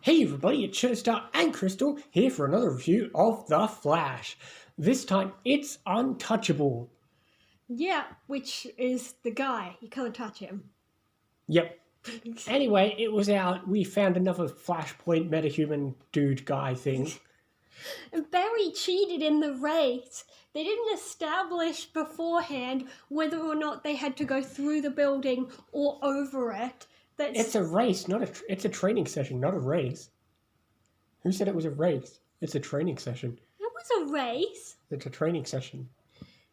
Hey everybody, it's Showstar and Crystal here for another review of The Flash. This time it's Untouchable. Yeah, which is the guy. You can't touch him. Yep. Anyway, it was out. We found another Flashpoint metahuman dude guy thing. And Barry cheated in the race. They didn't establish beforehand whether or not they had to go through the building or over it. It's a race, it's a training session, not a race. Who said it was a race? It's a training session. It was a race. It's a training session.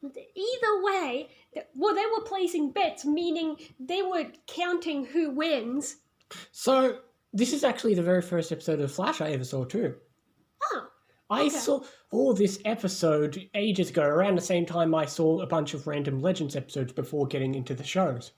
Either way, they were placing bets, meaning they were counting who wins. So, this is actually the very first episode of Flash I ever saw too. Oh. I saw this episode ages ago, around the same time I saw a bunch of random Legends episodes before getting into the shows.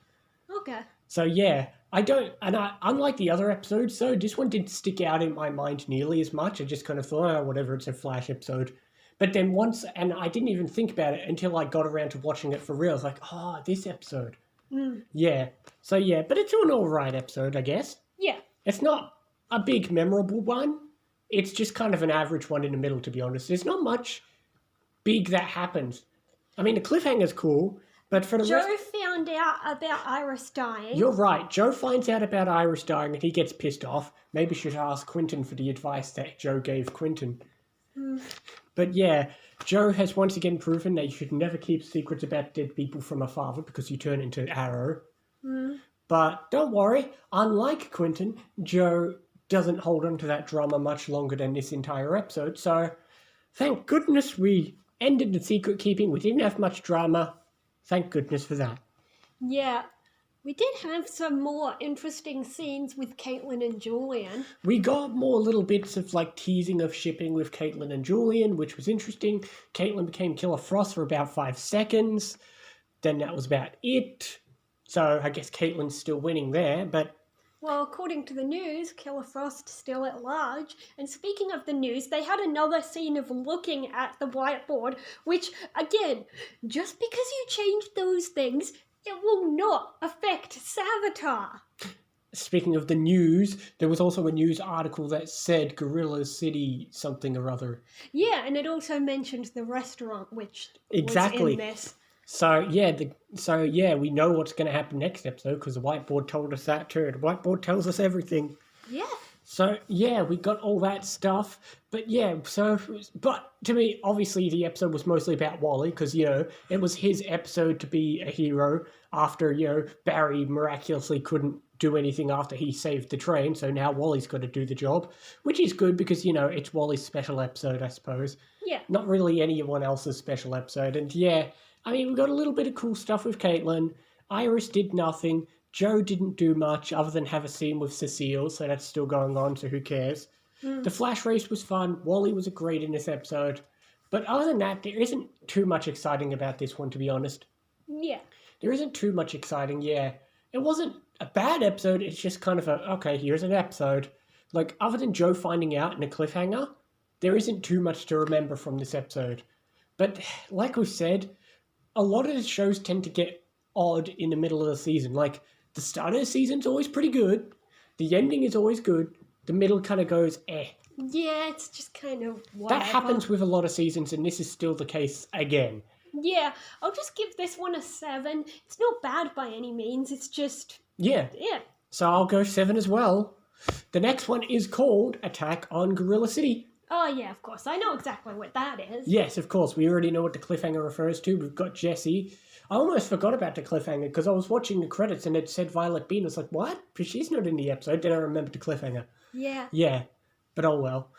Okay. So yeah, unlike the other episodes, though, this one didn't stick out in my mind nearly as much. I just kind of thought, oh, whatever, it's a Flash episode. But then and I didn't even think about it until I got around to watching it for real. I was like, oh, this episode. Yeah. So yeah, but it's an alright episode, I guess. Yeah. It's not a big memorable one. It's just kind of an average one in the middle, to be honest. There's not much big that happens. I mean, the cliffhanger's cool, but for the Joe rest... found out about Iris dying. You're right. Joe finds out about Iris dying and he gets pissed off. Maybe should ask Quentin for the advice that Joe gave Quentin. But yeah, Joe has once again proven that you should never keep secrets about dead people from a father because you turn into Arrow. But don't worry, unlike Quentin, Joe doesn't hold on to that drama much longer than this entire episode. So thank goodness we ended the secret keeping. We didn't have much drama. Thank goodness for that. Yeah. We did have some more interesting scenes with Caitlin and Julian. We got more little bits of teasing of shipping with Caitlin and Julian, which was interesting. Caitlin became Killer Frost for about 5 seconds. Then that was about it. So I guess Caitlin's still winning there, but... Well, according to the news, Killer Frost's still at large. And speaking of the news, they had another scene of looking at the whiteboard, which, again, just because you change those things, it will not affect Savitar. Speaking of the news, there was also a news article that said Gorilla City something or other. Yeah, and it also mentioned the restaurant, which was in this. So yeah, we know what's going to happen next episode because the whiteboard told us that too. The whiteboard tells us everything. Yeah. So yeah, we got all that stuff. But yeah, but to me, obviously the episode was mostly about Wally because, it was his episode to be a hero after, Barry miraculously couldn't do anything after he saved the train. So now Wally's got to do the job, which is good because, it's Wally's special episode, I suppose. Yeah. Not really anyone else's special episode. And yeah, I mean, we got a little bit of cool stuff with Caitlin. Iris did nothing. Joe didn't do much other than have a scene with Cecile, so that's still going on, so who cares? The Flash race was fun. Wally was great in this episode. But other than that, there isn't too much exciting about this one, to be honest. Yeah. There isn't too much exciting, yeah. It wasn't a bad episode, it's just kind of okay, here's an episode. Other than Joe finding out in a cliffhanger, there isn't too much to remember from this episode. But, like we said, a lot of the shows tend to get odd in the middle of the season. The start of the season's always pretty good. The ending is always good. The middle kind of goes, eh. Yeah, it's just kind of whatever. That happens with a lot of seasons, and this is still the case again. Yeah, I'll just give this one a 7. It's not bad by any means. It's just... Yeah. Yeah. So I'll go 7 as well. The next one is called Attack on Gorilla City. Oh, yeah, of course. I know exactly what that is. Yes, of course. We already know what the cliffhanger refers to. We've got Jesse. I almost forgot about the cliffhanger because I was watching the credits and it said Violet Bean. I was like, what? But she's not in the episode. Then I remembered the cliffhanger. Yeah. Yeah, but oh well.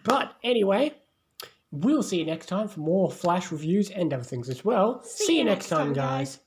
But anyway, we'll see you next time for more Flash reviews and other things as well. See you next time, guys.